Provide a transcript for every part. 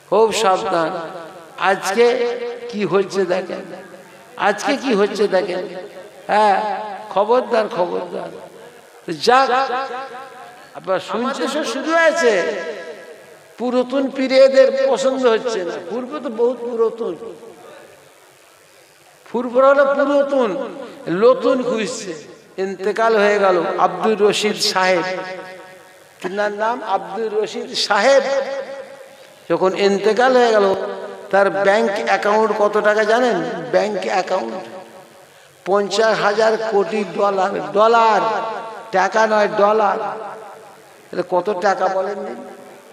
খুব সাবধান। আজকে কি হচ্ছে দেখেন, আজকে কি হচ্ছে দেখেন। হ্যাঁ, খবরদার খবরদার। যাক, আপনার শুনছে শুরু হয়েছে। পুরাতন পীরেদের পছন্দ হচ্ছে না। পূর্ব তো বহুত পুরাতন, পূর্ব হলো পুরাতন, নতুন খুঁজছে। ইন্তেকাল হয়ে গেল আব্দুর রশিদ সাহেব, তিনার নাম আব্দুর রশিদ সাহেব। যখন ইন্তেকাল হয়ে গেল, তার ব্যাংক অ্যাকাউন্ট কত টাকা জানেন? ব্যাংক অ্যাকাউন্ট 50,000 কোটি ডলার। ডলার, টাকা নয়, ডলার। তাহলে কত টাকা বলেন?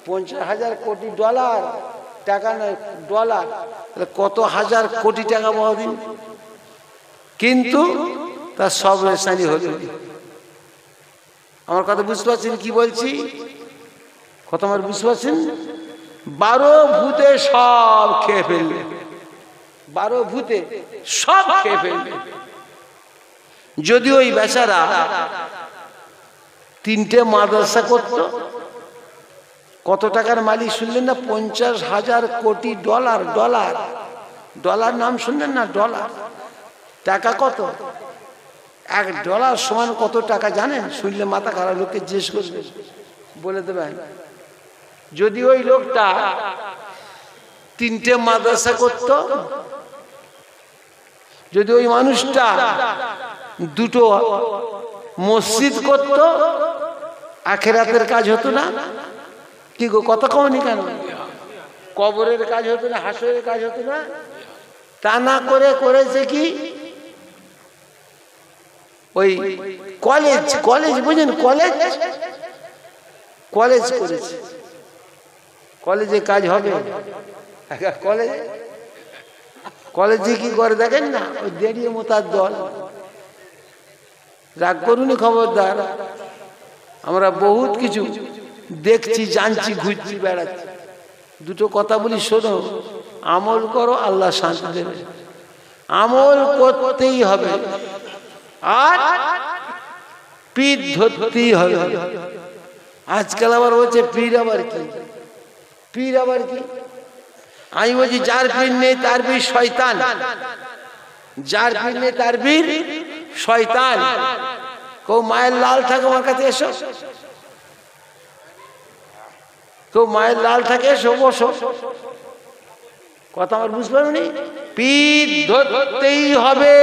50,000 কোটি ডলার, টাকা নয়, ডলার। তাহলে কত হাজার কোটি টাকা বহুদিন। কিন্তু তার সব রেশানি হলো। আমার কথা বুঝতে পারছেন কি বলছি? কথা আমার বুঝতে পারছেন? 12 ভূতে সব খেয়ে ফেলবে। 12 ভূতে সব খেয়ে ফেলবে। যদি ওই বেচারা 3টে মাদ্রাসা করত, কত টাকার মালিক শুনলেন না? 50,000 কোটি ডলার। ডলার, ডলার নাম শুনলেন না? ডলার। টাকা কত? $1 সমান কত টাকা জানেন? শুনলে মাথা খারাপ। লোককে জিজ্ঞেস করবে, বলে দেবেন। যদি ওই লোকটা 3টে মাদ্রাসা করত, যদি ওই মানুষটা 2টো মসজিদ করত, আখিরাতের কাজ হতো না? কি গো, কথা কওনি কেন? কবরের কাজ হতো না? হাসরের কাজ হতো না? তা না করে করেছে কি? ওই কলেজ, কলেজ বুঝেন? কলেজ, কলেজ করেছে। কলেজে কাজ হবে? কলেজে, কলেজে কি করে দেখেন না? ওই দেড়িয়ে মোতার দল। রাগ করুনি, খবরদার। আমরা বহুত কিছু দেখছি, জানছি, ঘুরছি, বেড়াচ্ছি। 2টো কথা বলি, শোনো। আমল করো, আল্লাহ শান্তি দেবে। আমল করতেই হবে, আর পীর ধরতেই হবে। আজকাল আবার বলছে পীর আবার কি, পীর আবার কি। আমি বলছি, যার পীর নেই তার পীর শয়তান। যার পীর নেই তার পীর শয়তান। কেউ মায়ের লাল থাকে, আমার কাছে এসো। কেউ মায়ের লাল থাকে, এসো, বসো। কথা আমার বুঝতে পারোনি? পীর ধরতেই হবে,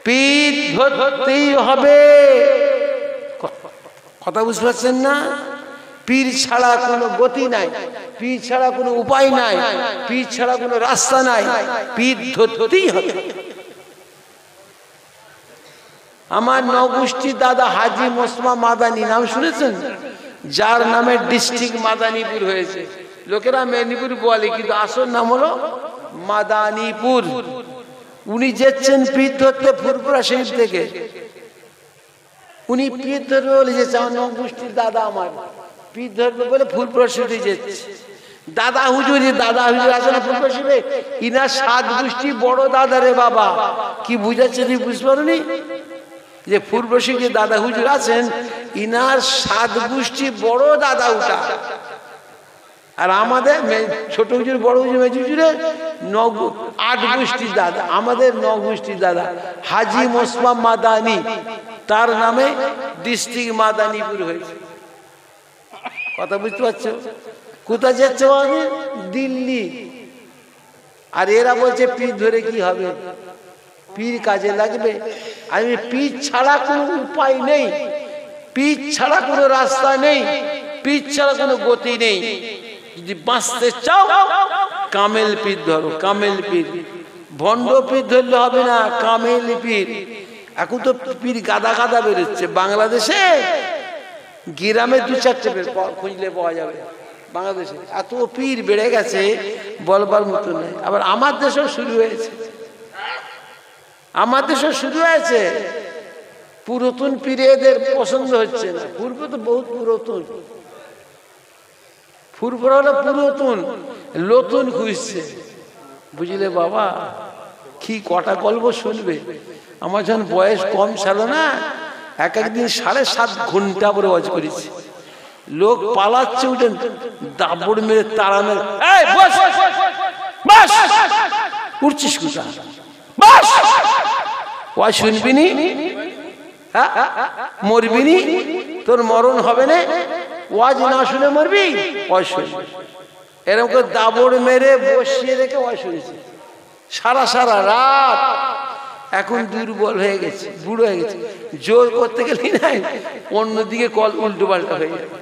পীর ধরতেই হবে। কথা বুঝতে পারছেন না? পীর ছাড়া কোনো গতি নাই, পীর ছাড়া কোনো উপায় নাই, পীর ছাড়া কোনো রাস্তা নাই। পীর ধরতেই হবে। আমার নগোষ্ঠীর দাদা হাজি মোস্তফা মাদানী, নাম শুনেছেন? যার নামে ডিস্ট্রিক্ট মাদানীপুর হয়েছে। লোকেরা মেদিনীপুর বলে, কিন্তু আসল নাম হলো মাদানীপুর। উনি যেচ্ছেন পীর ধরতে ফুরফুরা শরীফ থেকে। উনি পীর ধরবে বলে যেছে, আমার নগোষ্ঠীর দাদা আমার পীর ধরবে বলে ফুরফুরা শরীফে যেচ্ছে। দাদা হুজুর, দাদা হুজুর আছে না ফুরফুরা শরীফে? ইনার 7 গোষ্ঠী বড় দাদা রে বাবা। কি বুঝাচ্ছে তুমি বুঝতে পারোনি? যে ফুরফুরা শরীফে দাদা হুজুর আছেন, ইনার 7 গোষ্ঠী বড় দাদা উঠা। আর আমাদের ছোট হুজুর, বড় হুজুর, মেজ হুজুরের 8 গোষ্ঠীর দাদা। আমাদের 9 গোষ্ঠীর দাদা। হাজি মোস্তফা মাদানী, তার নামে ডিস্ট্রিক্ট মাদানীপুর হয়েছে। কথা বুঝতে পারছো? কোথায় যাচ্ছে? দিল্লি। আর এরা বলছে পীর ধরে কি হবে? পীর কাজে লাগবে? আমি পীর ছাড়া কোনো উপায় নেই, পীর ছাড়া কোনো রাস্তা নেই, পীর ছাড়া কোনো গতি নেই। যদি বাঁচতে চাও, কামেল পীর ধরো, কামেল পীর। ভণ্ড পীর ধরলে হবে না, কামেল পীর। এখন তো পীর গাদা গাদা বেরোচ্ছে বাংলাদেশে। গ্রামে 2-4টে খুঁজলে পাওয়া যাবে। বাংলাদেশে এত পীর বেড়ে গেছে, বলবার মতো নেই। আবার আমার দেশেও শুরু হয়েছে, আমার দেশেও শুরু হয়েছে। পুরাতন পীরেদের পছন্দ হচ্ছে না। পূর্ব তো বহুত পুরাতন, পূর্ব হলো পুরাতন, নতুন খুঁজছে। বুঝলে বাবা? কি কটা গল্প শুনবে। আমার যখন বয়স কম ছিল না, এক একদিন 7.5 ঘন্টা করে ওয়াজ করেছি। লোক পালাচ্ছে, উঠেন দাবড় মেরে তাড়া মেরে, এই বস বস, উঠছিস কোথা, বস, ওয়াজ শুনবি নি, হ্যাঁ মরবি নি, তোর মরণ হবে না, ওয়াজ না শুনে মরবি, ওয়াজ শুনবি। এরকম করে দাবড় মেরে বসিয়ে রেখে ওয়াজ শুনেছে সারা সারা রাত। এখন দুর্বল হয়ে গেছে, বুড়ো হয়ে গেছে, জোর করতে গেলে নাই অন্যদিকে কল উল্টো পাল্টা হয়ে যাবে।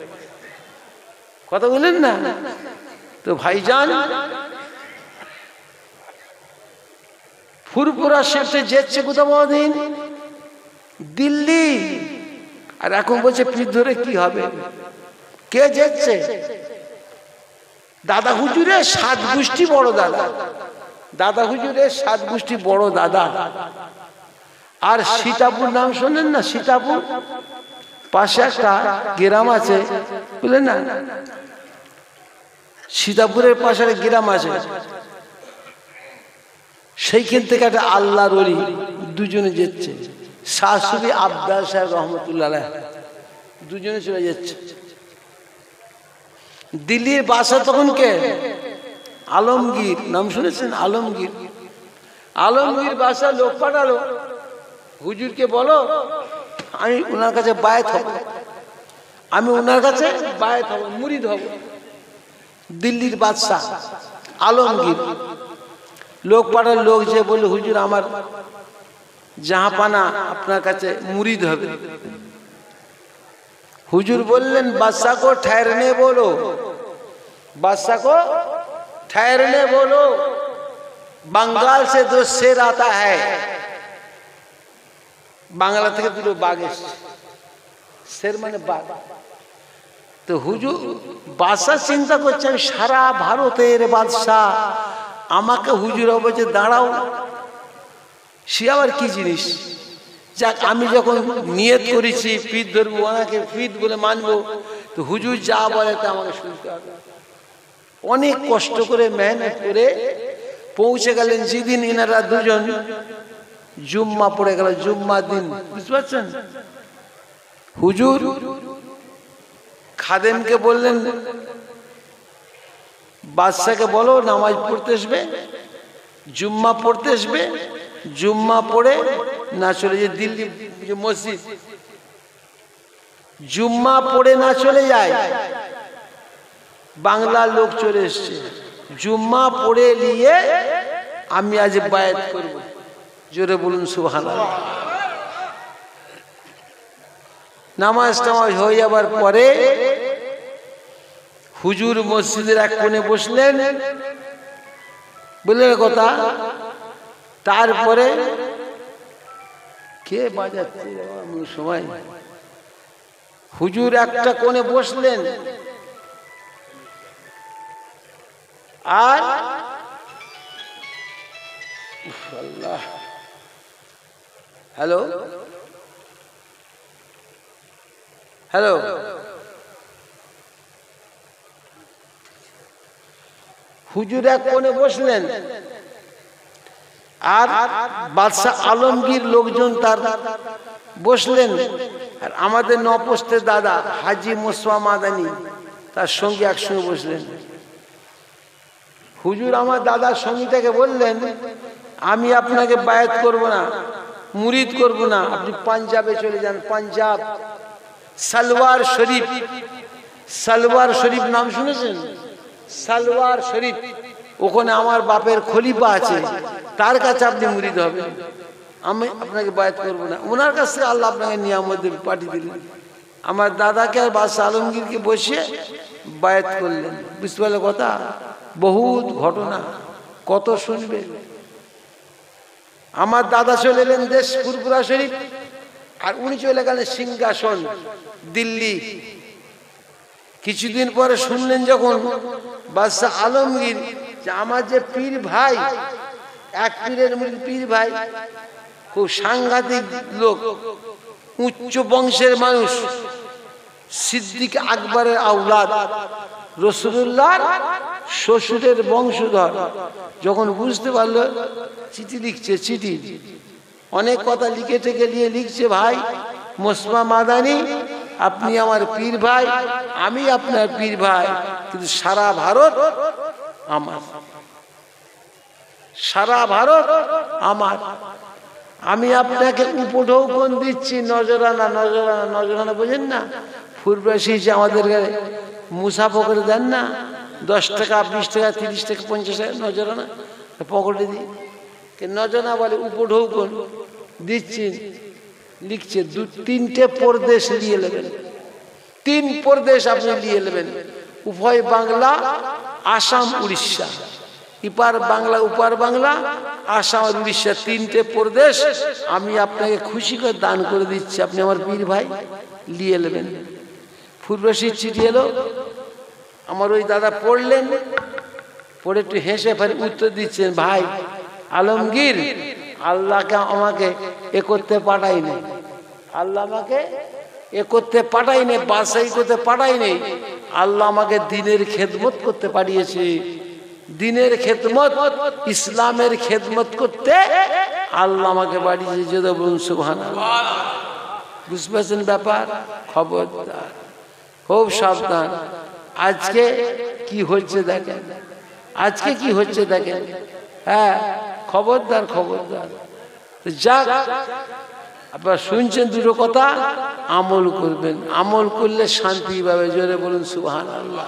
কথা বললেন না? তো ভাইজান, ফুরফুরা শেফে যেচ্ছে কোথাও দিন দিল্লি, আর এখন বলছে পিঠ ধরে কি হবে। কে যেচ্ছে? দাদা হুজুরের 7 গোষ্ঠী বড় দাদা, দাদা হুজুরের 7 গোষ্ঠী বড় দাদা। আর সীতাপুর নাম শোনেন না? সীতাপুর পাশে একটা গ্রাম আছে, বুঝলেন না? সীতাপুরের পাশে একটা গ্রাম আছে, সেইখান থেকে একটা আল্লাহর ওলি দুজনে যাচ্ছে, শাশুড়ি আব্দাল সাহেব রহমতুল্লাহ, দুজনে চলে যাচ্ছে দিল্লির বাসা। তখন কে? আলমগীর, নাম শুনেছেন? আলমগীর, আলমগীর বাসা লোক পাঠালো, হুজুরকে বলো আমি ওনার কাছে বায়াত হব, আমি ওনার কাছে বায়াত হব, মুরিদ হব। দিল্লির বাদশাহ আলমগীর লোক পাঠার, লোক যে বলল হুজুর আমার জাহাপানা আপনার কাছে মুরিদ হবে। हुजूर बोलें बादशाह को ठहरने बोलो, बादशाह को ठहरने बोलो, बंगाल से 2 शेर आता है, बांग्ला থেকে দুটো বাঘ এসেছে, शेर মানে বাঘ। তো হুজুর বাদশাহ চিন্তা করছে আমি সারা ভারতের বাদশাহ, আমাকে হুজুর বলছে দাঁড়াও, সে আবার কি জিনিস? যাক আমি যখন নিয়ত করেছি পীর ধরবো, ওনাকে পীর বলে মানবো, তো হুজুর যা বলে তা আমাকে শুনতে হবে। অনেক কষ্ট করে মেহনত করে পৌঁছে গেলেন যেদিন এনারা দুজন জুম্মা পড়ে গেল, জুম্মা দিন, বুঝতে পারছেন? হুজুর খাদেমকে বললেন বাদশাকে বলো নামাজ পড়তে আসবে, জুম্মা পড়তে আসবে, জুম্মা পড়ে না চলে যায় দিল্লি যে মসজিদ, জুম্মা পড়ে না চলে যায়। বাংলার লোক চলে এসছে, জুম্মা পড়ে নিয়ে আমি আজ বায়াত করব, জোরে বলুন সুবহানাল্লাহ। নামাজ টামাজ হয়ে যাবার পরে হুজুর মসজিদের এক কোণে বসলেন, বললেন কথা। তারপরে কে বাজাচ্ছে সময়, হুজুর একটা কোণে বসলেন, আর আল্লাহ, হ্যালো হ্যালো, হুজুর এক কোণে বসলেন, আর বাদশাহ আলমগীর লোকজন তার বসলেন, আর আমাদের নপোস্তের দাদা হাজি মোস্তফা মাদানী তার সঙ্গে একসঙ্গে বসলেন। হুজুর আমার দাদার সঙ্গীটাকে বললেন আমি আপনাকে বায়াত করব না, মুরিদ করব না, আপনি পাঞ্জাবে চলে যান, পাঞ্জাব সালওয়ার শরীফ, সালওয়ার শরীফ নাম শুনেছেন? সালওয়ার শরীফ, ওখানে আমার বাপের খলিফা আছে, তার কাছে আপনি মুরিদ হবেন, আমি আপনাকে বায়াত করব না। ওনার কাছে আল্লাহ আপনাকে নিয়ামত পাঠিয়ে দিলেন। আমার দাদাকে আর বাদশাহ আলমগীরকে বসিয়ে বায়াত করলেন, বুঝতে পারলে কথা? বহুত ঘটনা, কত শুনবে। আমার দাদা চলে এলেন দেশ ফুরফুরা শরীফ, আর উনি চলে গেলেন সিংহাসন দিল্লি। কিছুদিন পরে শুনলেন যখন বাদশাহ আলমগীর যে আমার যে পীর ভাই, এক পীরের পীর ভাই, খুব সাংঘাতিক লোক, উচ্চ বংশের মানুষ, সিদ্দিক আকবরের আওলাদ, রাসূলুল্লাহর শ্বশুরের বংশধর, যখন বুঝতে পারলো চিঠি লিখছে, চিঠি অনেক কথা লিখে থেকে নিয়ে লিখছে, ভাই মোস্তফা মাদানী আপনি আমার পীর ভাই, আমি আপনার পীর ভাই, কিন্তু সারা ভারত আমার, সারা ভারত আমার। আমি আপনাকে উপঢৌকন দিচ্ছি, নজরানা নজরানা নজরানা, বোঝেন না? ফুরবাসী যে আমাদের মুসাফা করে দেন না, 10 টাকা 20 টাকা 30 টাকা 50 টাকা নজরানা পকেটে দিই, নজরানা বলে উপঢৌকন দিচ্ছি। লিখছে 2-3টে প্রদেশ নিয়ে নেবেন, 3 প্রদেশ আপনি নিয়ে নেবেন, উভয় বাংলা, আসাম, উড়িষ্যা। ইপার বাংলা উপার বাংলা, আসাম আর উড়িষ্যা, 3টে প্রদেশ আমি আপনাকে খুশি করে দান করে দিচ্ছি, আপনি আমার পীর ভাই, নিয়ে নেবেন। ফুরবাসীর চিঠি এলো, আমার ওই দাদা পড়লেন, পড়ে একটু হেসে ফের উত্তর দিচ্ছেন, ভাই আলমগীর, আল্লাহকে আমাকে এ করতে পাঠায়নি, আল্লাহ আমাকে এ করতে পাঠায়নি, বাসাই করতে পাঠায়নি, আল্লাহ আমাকে দ্বীনের খেদমত করতে পাঠিয়েছে। দ্বীনের খেদমত, ইসলামের খেদমত করতে আল্লাহ আমাকে পাঠিয়েছে। যদি বলুন সুবহানাল্লাহ। বুঝতে পারছেন ব্যাপার? খবরদার, খুব সাবধান। আজকে কি হচ্ছে দেখেন, আজকে কি হচ্ছে দেখেন। হ্যাঁ, খবরদার খবরদার। যাক, আপনারা শুনছেন দুটো কথা, আমল করবেন, আমল করলে শান্তি পাবে। জোরে বলুন সুবহানাল্লাহ।